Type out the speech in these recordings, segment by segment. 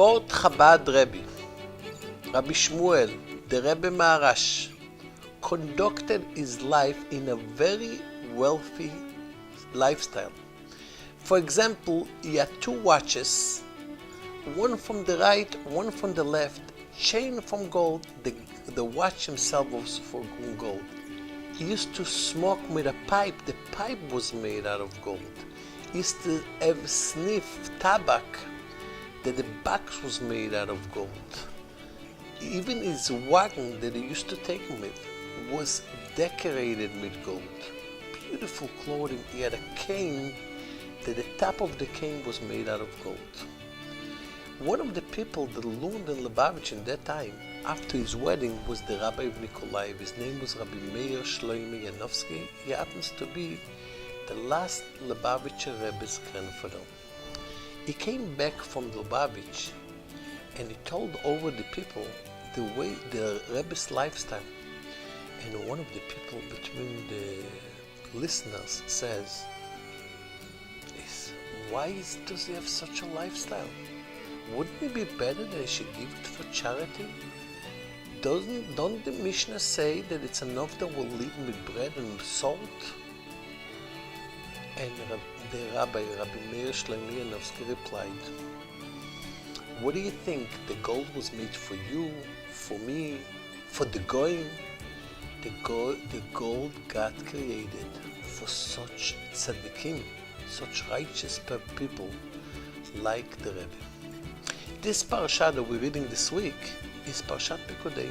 Fourth Chabad Rebbe, Rabbi Shmuel, the Rebbe Maharash, conducted his life in a very wealthy lifestyle. For example, he had 2 watches, one from the right, one from the left, chain from gold. The watch himself was from gold. He used to smoke with a pipe. The pipe was made out of gold. He used to have sniff tobacco, that the box was made out of gold. Even his wagon that he used to take him with was decorated with gold. Beautiful clothing. He had a cane that the top of the cane was made out of gold. One of the people that learned in Lubavitch in that time, after his wedding, was the Rabbi of Nikolaev. His name was Rabbi Meir Shloimeh Yanovsky. He happens to be the last Lubavitcher Rebbe's grandfather. He came back from Lubavitch and he told over the people the way the Rebbe's lifestyle. And one of the people between the listeners says, why does he have such a lifestyle? Wouldn't it be better that he should give it for charity? Don't the Mishnah say that it's enough that we'll eat with bread and salt? And the Rabbi Meir Shloimeh Yanovsky replied, what do you think? The gold was made for you, for me, for the goyim? The gold got created for such tzaddikim, such righteous people like the Rebbe. This parsha that we're reading this week is Parshat Pikudei.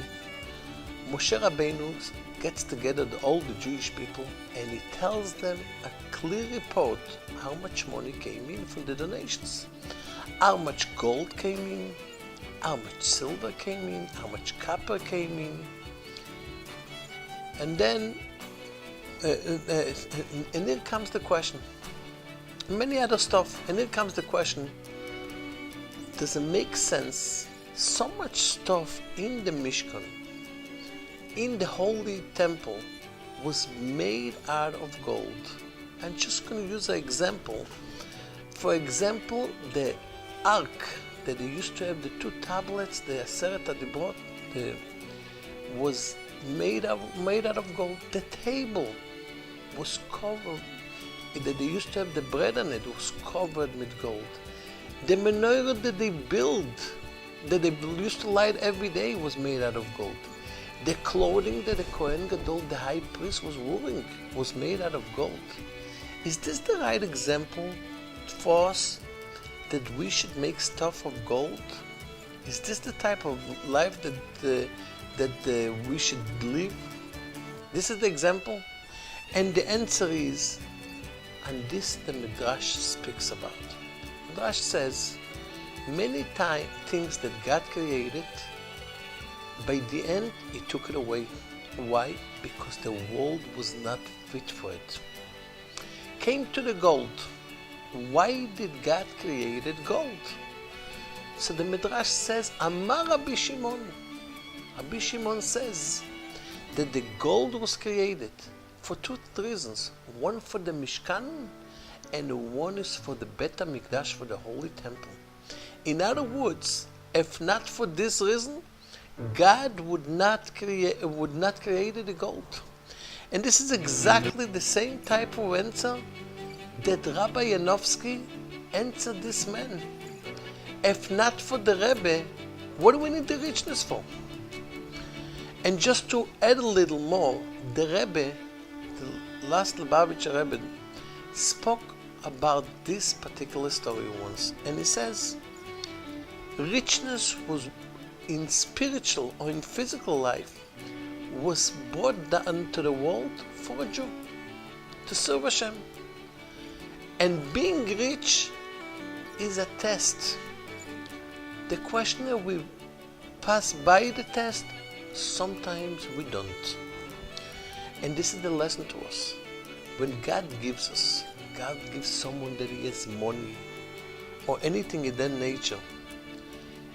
Moshe Rabbeinu gets together all the Jewish people and he tells them a clear report how much money came in from the donations, how much gold came in, how much silver came in, how much copper came in, and then and here comes the question, many other stuff, and here comes the question, does it make sense so much stuff in the Mishkan, in the holy temple, was made out of gold? I'm just going to use an example. For example, the ark that they used to have, the 2 tablets, the Aseret HaDibrot, was made out of gold. The table was covered, that they used to have the bread on it, was covered with gold. The menorah that they built, that they used to light every day, was made out of gold. The clothing that the Kohen Gadol, the high priest, was wearing was made out of gold. Is this the right example for us, that we should make stuff of gold? Is this the type of life that we should live? This is the example? And the answer is, and this the Midrash speaks about. Midrash says, many things that God created, by the end, He took it away. Why? Because the world was not fit for it. Came to the gold. Why did God create gold? So the Midrash says, Amar Rabbi Shimon. Rabbi Shimon says that the gold was created for 2 reasons. One for the Mishkan, and one is for the Bet HaMikdash, for the Holy Temple. In other words, if not for this reason, God would not create the gold. And this is exactly the same type of answer that Rabbi Yanovsky answered this man. If not for the Rebbe, what do we need the richness for? And just to add a little more, the Rebbe, the last Lubavitcher Rebbe, spoke about this particular story once, and he says, richness was in spiritual or in physical life was brought down to the world for a Jew, to serve Hashem. And being rich is a test. The question is, we pass by the test, sometimes we don't. And this is the lesson to us. When God gives someone that he has money or anything in that nature,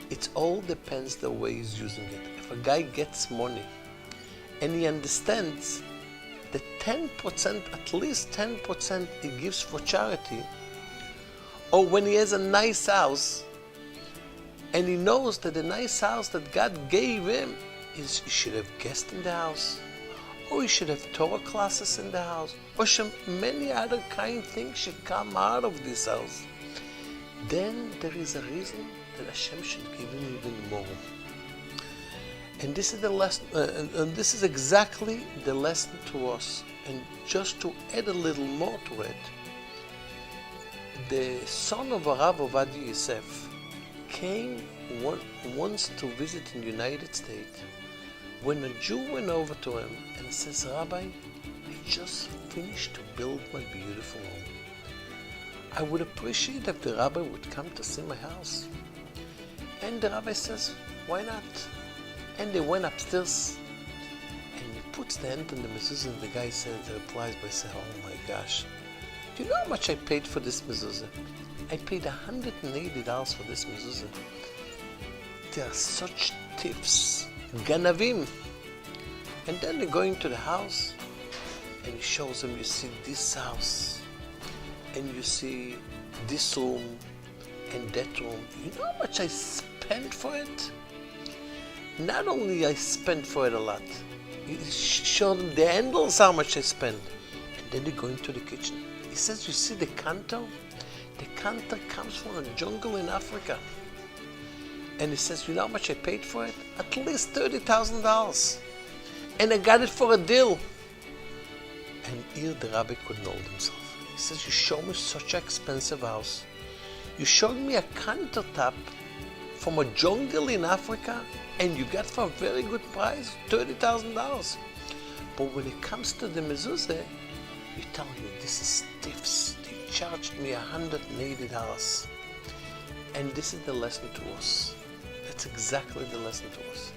it all depends the way he's using it. If a guy gets money and he understands that 10%, at least 10% he gives for charity, or when he has a nice house, and he knows that the nice house that God gave him is he should have guests in the house, or he should have Torah classes in the house, or many other kind things should come out of this house. Then there is a reason that Hashem should give him even more. And this is the lesson, and this is exactly the lesson to us. And just to add a little more to it, the son of Rav Ovadia Yosef came once to visit in the United States, when a Jew went over to him and says, "Rabbi, I just finished to build my beautiful home. I would appreciate if the rabbi would come to see my house." And the rabbi says, "Why not?" And they went upstairs, and he puts the hand on the mezuzah, and the guy replies by saying, "Oh my gosh, do you know how much I paid for this mezuzah? I paid $180 for this mezuzah. They are such thieves, ganavim." And then they go into the house, and he shows them, "You see this house, and you see this room, and that room. You know how much I spent for it? Not only I spent for it a lot, he showed them the handles how much I spent." And then they go into the kitchen. He says, "You see the canter? The canter comes from a jungle in Africa." And he says, "You know how much I paid for it? At least $30,000. And I got it for a deal." And here the rabbi couldn't hold himself. He says, "You show me such an expensive house. You showed me a countertop from a jungle in Africa, and you got for a very good price, $30,000. But when it comes to the mezuzah, you tell me this is thieves. They charged me $180. And this is the lesson to us. That's exactly the lesson to us.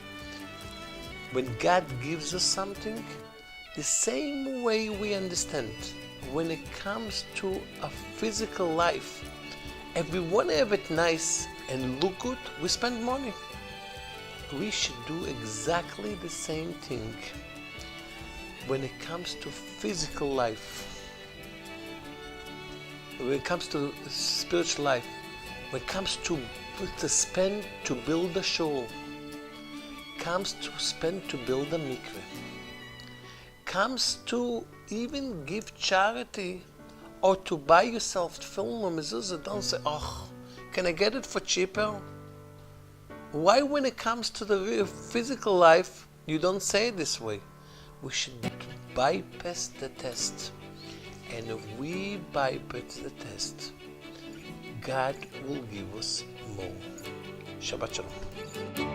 When God gives us something, the same way we understand, when it comes to a physical life, if we want to have it nice and look good, we spend money. We should do exactly the same thing when it comes to physical life, when it comes to spiritual life, when it comes to spend to build a shul, comes to spend to build a mikveh, comes to even give charity or to buy yourself film or mezuzah. Don't say, "Oh, can I get it for cheaper?" Why, when it comes to the real physical life, you don't say it this way? We should bypass the test. And if we bypass the test, God will give us more. Shabbat Shalom.